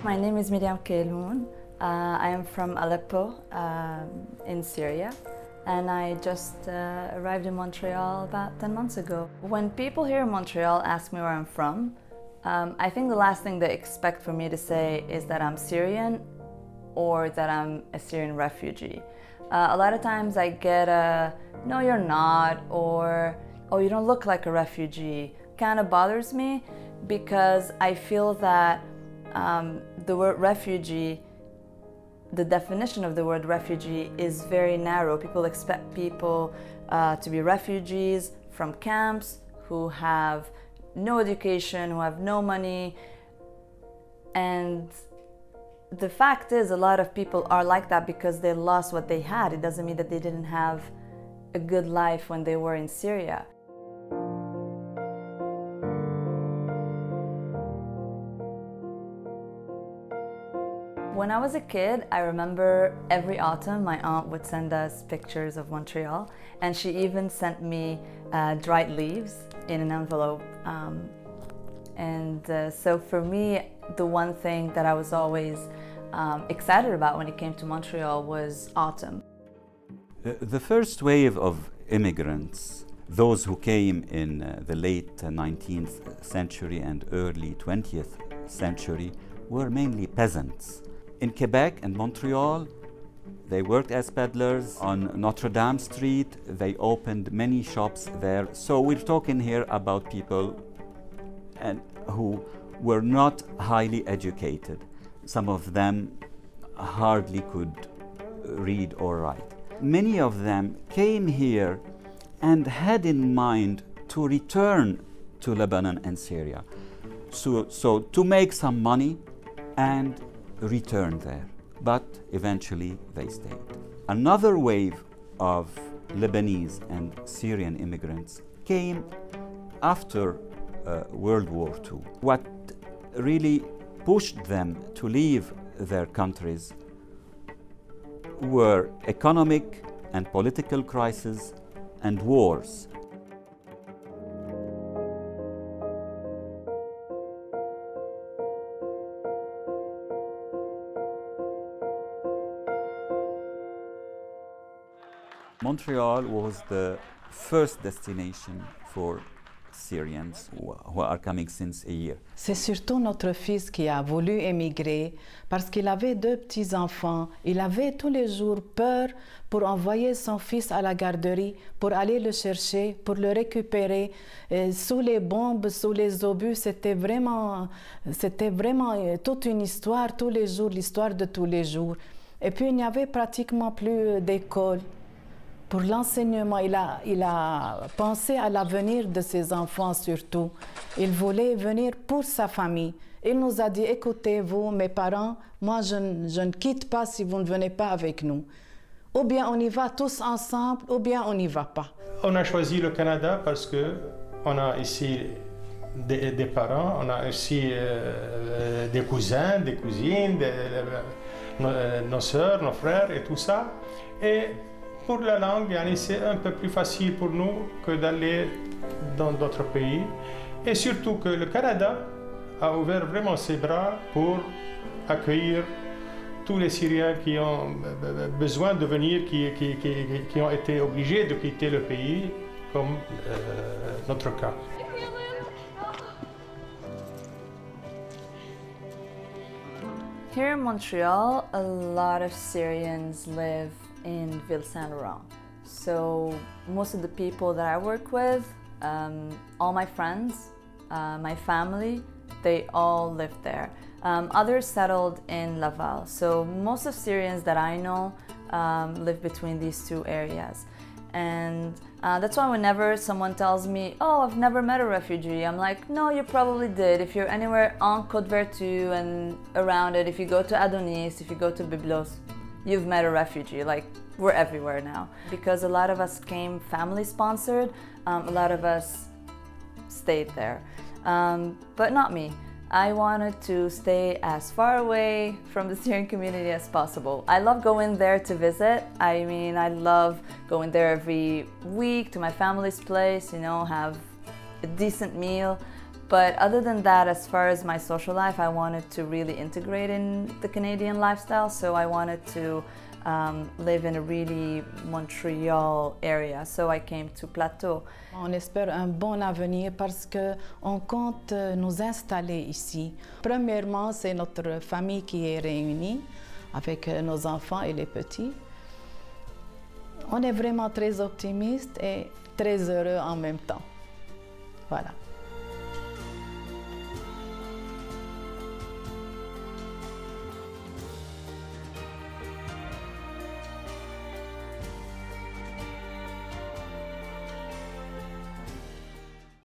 My name is Miriam Kailoun. I am from Aleppo in Syria, and I just arrived in Montreal about 10 months ago. When people here in Montreal ask me where I'm from, I think the last thing they expect for me to say is that I'm Syrian or that I'm a Syrian refugee. A lot of times I get a, no you're not, or oh you don't look like a refugee. Kind of bothers me because I feel that the word refugee, the definition of the word refugee is very narrow. People expect people to be refugees from camps who have no education, who have no money. And the fact is a lot of people are like that because they lost what they had. It doesn't mean that they didn't have a good life when they were in Syria. When I was a kid, I remember every autumn my aunt would send us pictures of Montreal, and she even sent me dried leaves in an envelope. So for me, the one thing that I was always excited about when it came to Montreal was autumn. The first wave of immigrants, those who came in the late 19th century and early 20th century, were mainly peasants. In Quebec and Montreal, they worked as peddlers. On Notre Dame Street, they opened many shops there. So we're talking here about people who were not highly educated. Some of them hardly could read or write. Many of them came here and had in mind to return to Lebanon and Syria. So to make some money and return there, but eventually they stayed. Another wave of Lebanese and Syrian immigrants came after World War II. What really pushed them to leave their countries were economic and political crises and wars. Montreal was the first destination for Syrians who are coming since a year. C'est surtout notre fils qui a voulu émigrer parce qu'il avait 2 petits-enfants. Il avait tous les jours peur pour envoyer son fils à la garderie, pour aller le chercher, pour le récupérer. Sous les bombes, sous les obus, c'était vraiment toute une histoire, tous les jours, l'histoire de tous les jours. Et puis il n'y avait pratiquement plus d'école. Pour l'enseignement, il a pensé à l'avenir de ses enfants surtout. Il voulait venir pour sa famille. Il nous a dit, écoutez, vous, mes parents, moi je ne quitte pas si vous ne venez pas avec nous. Ou bien on y va tous ensemble, ou bien on n'y va pas. On a choisi le Canada parce qu'on a ici des parents, on a aussi des cousins, des cousines, nos sœurs, nos frères et tout ça. Et pour la langue, c'est un peu plus facile pour nous que d'aller dans d'autres pays. Et surtout que le Canada a ouvert vraiment ses bras pour accueillir tous les Syriens qui ont besoin de venir, qui ont été obligés de quitter le pays, comme notre cas. Here in Montreal, a lot of Syrians live in Ville Saint-Laurent. So most of the people that I work with, all my friends, my family, they all live there. Others settled in Laval. So most of Syrians that I know live between these two areas. And that's why whenever someone tells me, oh, I've never met a refugee, I'm like, no, you probably did. If you're anywhere on Côte Vertu and around it, if you go to Adonis, if you go to Byblos, you've met a refugee. Like, we're everywhere now. Because a lot of us came family-sponsored, a lot of us stayed there. But not me. I wanted to stay as far away from the Syrian community as possible. I love going there to visit. I mean, I love going there every week to my family's place, you know, have a decent meal. But other than that, as far as my social life, I wanted to really integrate in the Canadian lifestyle. So I wanted to live in a really Montreal area. So I came to Plateau. On espère un bon avenir parce qu'on compte nous installer ici. Premièrement, c'est notre famille qui est réunie avec nos enfants et les petits. On est vraiment très optimistes et très heureux en même temps. Voilà.